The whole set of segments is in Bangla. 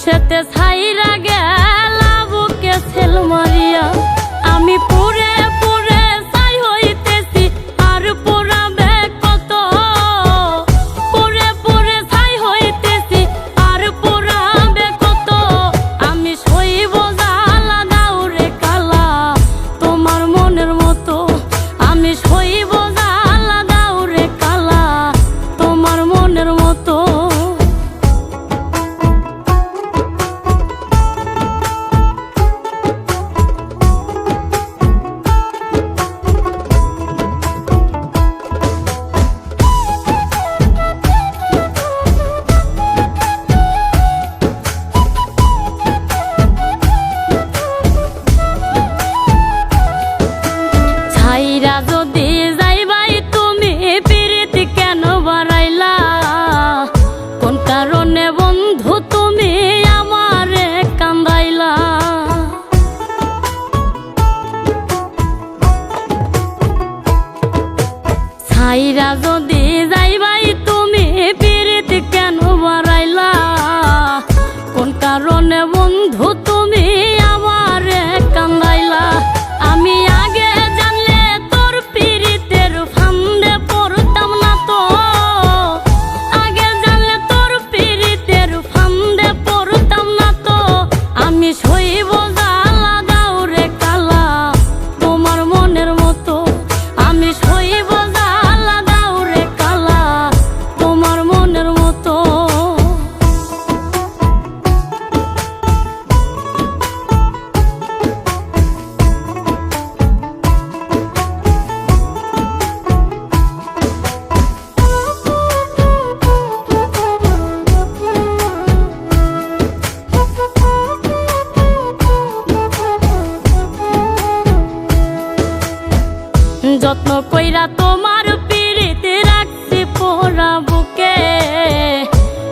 সেতে ছাইরা গেলা বুকে ছেল মারিয়া। আমি পুরে পুরে ছাই হইতেছি আর পোড়াবে কত, পুরে পুরে ছাই হইতেছি আর পোড়াবে কত। আমি সইব জ্বালা দাও রে কালা তোমার মনের মতো, আমি সইব জ্বালা দাও রে কালা তোমার মনের মতো। ছাইরা যদি যাইবাই তুমি পিরিত কেন বাড়াইলা, কোন কারণে বন্ধু তুমি আমারে কান্দাইলা। ছাইরা যদি যাইবাই তুমি পিরিত কেন বাড়াইলা, কোন কারণে বন্ধু তুমি আমারে কান্দাইলা। আমি আগে জানলে তোর পিরিতের ফান্দে পড়তাম না তো, আগে জানলে তোর পিরিতের ফান্দে পড়তাম না তো। আমি সইব জ্বালা দাও রে কালা তোমার মনের মতো, আমি সইব জ্বালা দাও রে কালা তোমার মনের মতো। যত্ন কইরা তোমার পিরিতে রাখছি পোড়া বুকে,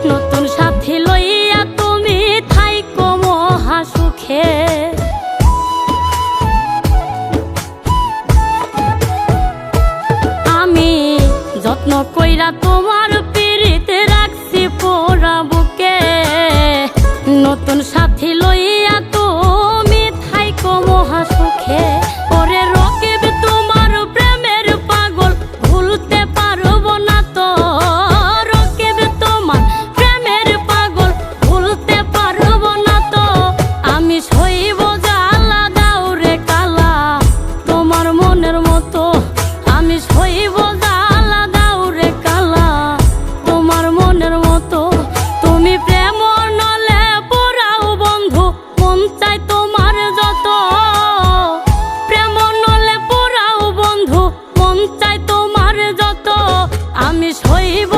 নতুন সাথী লইয়া তুমি থাইকো মহা সুখে। আমি যত্ন কইরা তোমার পিরিতে রাখছি পোড়া বুকে, নতুন সাথী লইয়া তুমি থাইকো মহা সুখে। ওরে রকিব তোমার প্রেমের পাগল ভুলতে পারবো না তো, রকিব তোমার প্রেমের পাগল ভুলতে পারবো না তো। আমি সইব জ্বালা দাও রে কালা তোমার মনের মতো, আমি সইব জ্বালা দাও রে কালা তোমার মনের মতো। তুমি প্রেম নলে পোড়াও বন্ধু মন চাই তোমার যত, প্রেম নলে পোড়াও বন্ধু মন চাই তোমার যত। আমি সইব